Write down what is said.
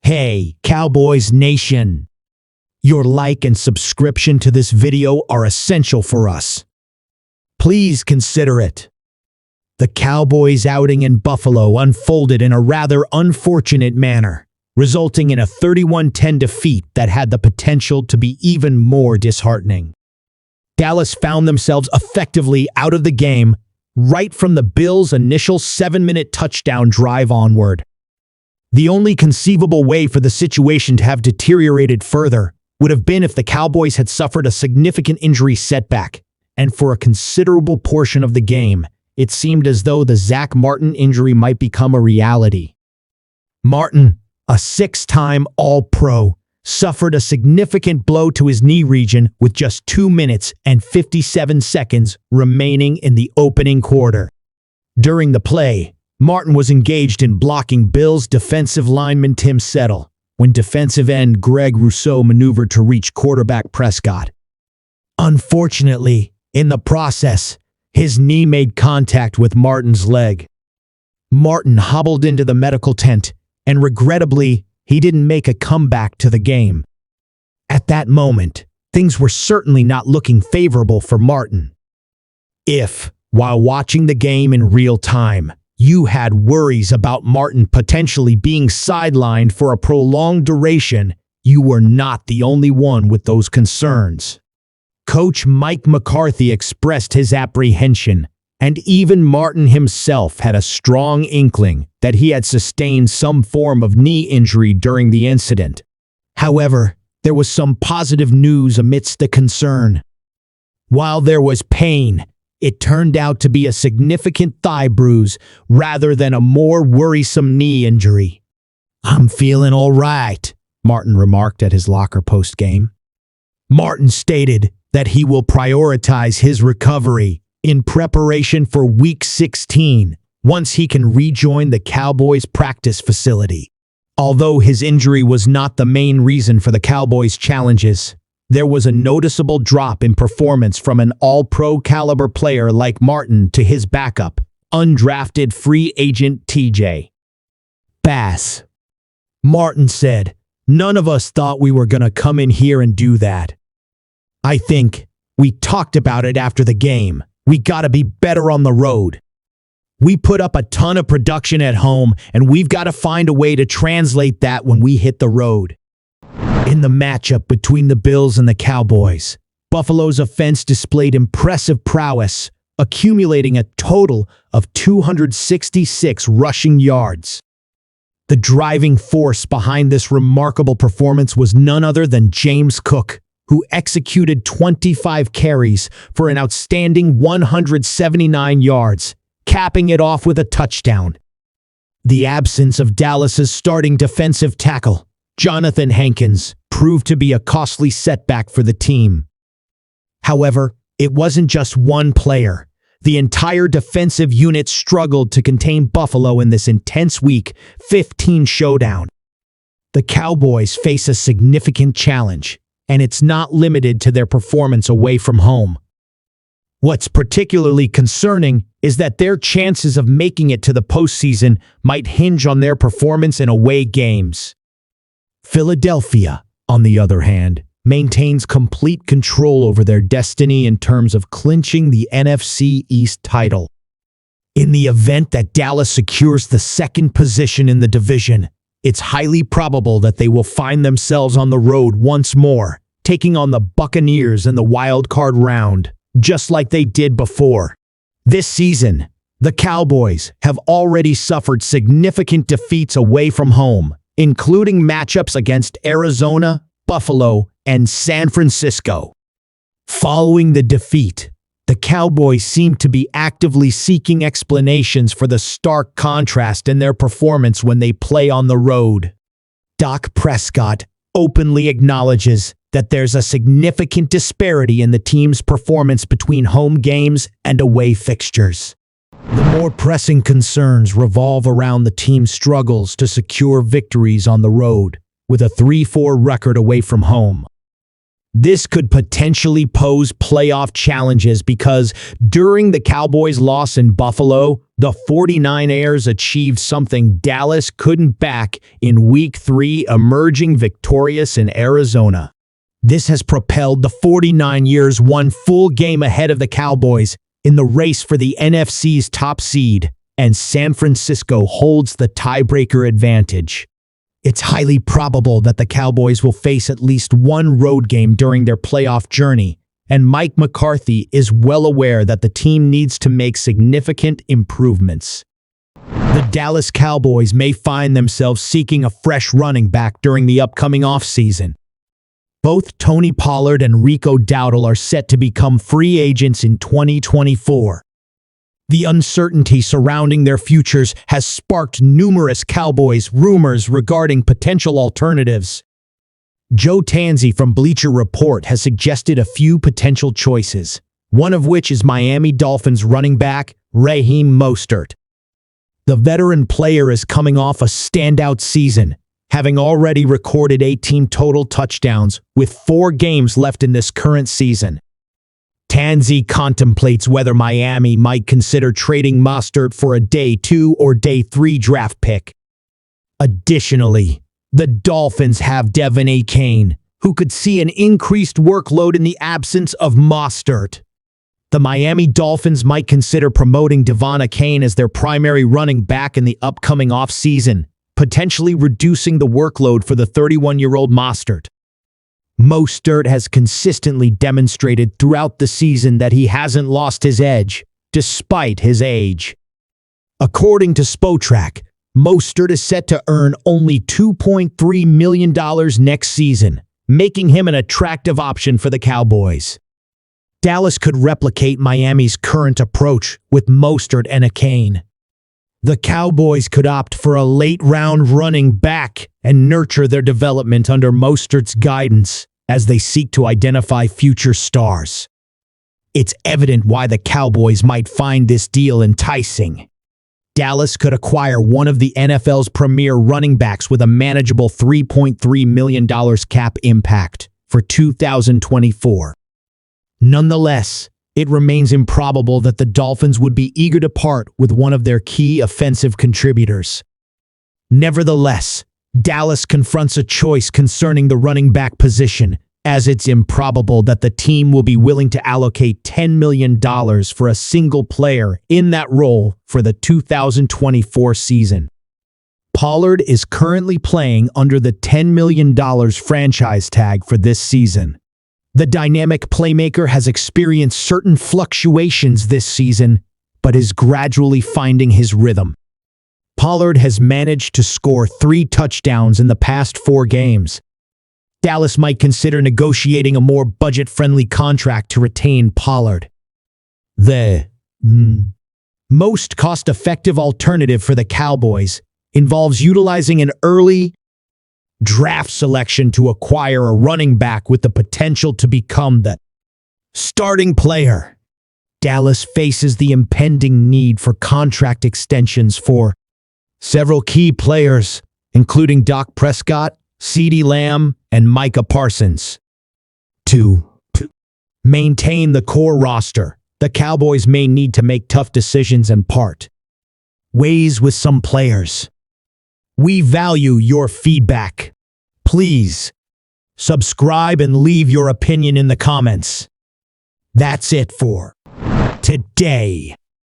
Hey, Cowboys Nation! Your like and subscription to this video are essential for us. Please consider it. The Cowboys' outing in Buffalo unfolded in a rather unfortunate manner, resulting in a 31-10 defeat that had the potential to be even more disheartening. Dallas found themselves effectively out of the game right from the Bills' initial 7-minute touchdown drive onward. The only conceivable way for the situation to have deteriorated further would have been if the Cowboys had suffered a significant injury setback, and for a considerable portion of the game, it seemed as though the Zach Martin injury might become a reality. Martin, a 6-time All-Pro, suffered a significant blow to his knee region with just 2 minutes and 57 seconds remaining in the opening quarter. During the play, Martin was engaged in blocking Bills defensive lineman Tim Settle when defensive end Greg Rousseau maneuvered to reach quarterback Prescott. Unfortunately, in the process, his knee made contact with Martin's leg. Martin hobbled into the medical tent, and regrettably, he didn't make a comeback to the game. At that moment, things were certainly not looking favorable for Martin. If, while watching the game in real time, you had worries about Martin potentially being sidelined for a prolonged duration, you were not the only one with those concerns. Coach Mike McCarthy expressed his apprehension, and even Martin himself had a strong inkling that he had sustained some form of knee injury during the incident. However, there was some positive news amidst the concern. While there was pain, it turned out to be a significant thigh bruise rather than a more worrisome knee injury. "I'm feeling all right," Martin remarked at his locker post-game. Martin stated that he will prioritize his recovery in preparation for Week 16 once he can rejoin the Cowboys' practice facility. Although his injury was not the main reason for the Cowboys' challenges, there was a noticeable drop in performance from an all-pro caliber player like Martin to his backup, undrafted free agent TJ Bass. Martin said, "None of us thought we were going to come in here and do that. I think we talked about it after the game. We got to be better on the road. We put up a ton of production at home, and we've got to find a way to translate that when we hit the road." In the matchup between the Bills and the Cowboys, Buffalo's offense displayed impressive prowess, accumulating a total of 266 rushing yards. The driving force behind this remarkable performance was none other than James Cook, who executed 25 carries for an outstanding 179 yards, capping it off with a touchdown. The absence of Dallas's starting defensive tackle, Jonathan Hankins, proved to be a costly setback for the team. However, it wasn't just one player. The entire defensive unit struggled to contain Buffalo in this intense Week 15 showdown. The Cowboys face a significant challenge, and it's not limited to their performance away from home. What's particularly concerning is that their chances of making it to the postseason might hinge on their performance in away games. Philadelphia, on the other hand, maintains complete control over their destiny in terms of clinching the NFC East title. In the event that Dallas secures the second position in the division, it's highly probable that they will find themselves on the road once more, taking on the Buccaneers in the wild card round, just like they did before. This season, the Cowboys have already suffered significant defeats away from home, including matchups against Arizona, Buffalo, and San Francisco. Following the defeat, the Cowboys seem to be actively seeking explanations for the stark contrast in their performance when they play on the road. Dak Prescott openly acknowledges that there's a significant disparity in the team's performance between home games and away fixtures. The more pressing concerns revolve around the team's struggles to secure victories on the road, with a 3-4 record away from home. This could potentially pose playoff challenges because during the Cowboys' loss in Buffalo, The 49ers achieved something Dallas couldn't back in Week 3, emerging victorious in Arizona. This has propelled the 49ers one full game ahead of the Cowboys in the race for the NFC's top seed, and San Francisco holds the tiebreaker advantage. It's highly probable that the Cowboys will face at least one road game during their playoff journey, and Mike McCarthy is well aware that the team needs to make significant improvements. The Dallas Cowboys may find themselves seeking a fresh running back during the upcoming offseason. Both Tony Pollard and Rico Dowdle are set to become free agents in 2024. The uncertainty surrounding their futures has sparked numerous Cowboys rumors regarding potential alternatives. Joe Tanzi from Bleacher Report has suggested a few potential choices, one of which is Miami Dolphins running back Raheem Mostert. The veteran player is coming off a standout season, having already recorded 18 total touchdowns with 4 games left in this current season. Tanzi contemplates whether Miami might consider trading Mostert for a Day 2 or Day 3 draft pick. Additionally, the Dolphins have Devin Achane, who could see an increased workload in the absence of Mostert. The Miami Dolphins might consider promoting Devon Achane as their primary running back in the upcoming offseason, potentially reducing the workload for the 31-year-old Mostert. Mostert has consistently demonstrated throughout the season that he hasn't lost his edge, despite his age. According to Spotrac, Mostert is set to earn only $2.3 million next season, making him an attractive option for the Cowboys. Dallas could replicate Miami's current approach with Mostert and Achane. The Cowboys could opt for a late-round running back and nurture their development under Mostert's guidance as they seek to identify future stars. It's evident why the Cowboys might find this deal enticing. Dallas could acquire one of the NFL's premier running backs with a manageable $3.3 million cap impact for 2024. Nonetheless, it remains improbable that the Dolphins would be eager to part with one of their key offensive contributors. Nevertheless, Dallas confronts a choice concerning the running back position, as it's improbable that the team will be willing to allocate $10 million for a single player in that role for the 2024 season. Pollard is currently playing under the $10 million franchise tag for this season. The dynamic playmaker has experienced certain fluctuations this season, but is gradually finding his rhythm. Pollard has managed to score 3 touchdowns in the past 4 games. Dallas might consider negotiating a more budget-friendly contract to retain Pollard. The most cost-effective alternative for the Cowboys involves utilizing an early draft selection to acquire a running back with the potential to become the starting player. Dallas faces the impending need for contract extensions for several key players, including Dak Prescott, CeeDee Lamb, and Micah Parsons. To maintain the core roster, the Cowboys may need to make tough decisions and part ways with some players. We value your feedback. Please subscribe and leave your opinion in the comments. That's it for today.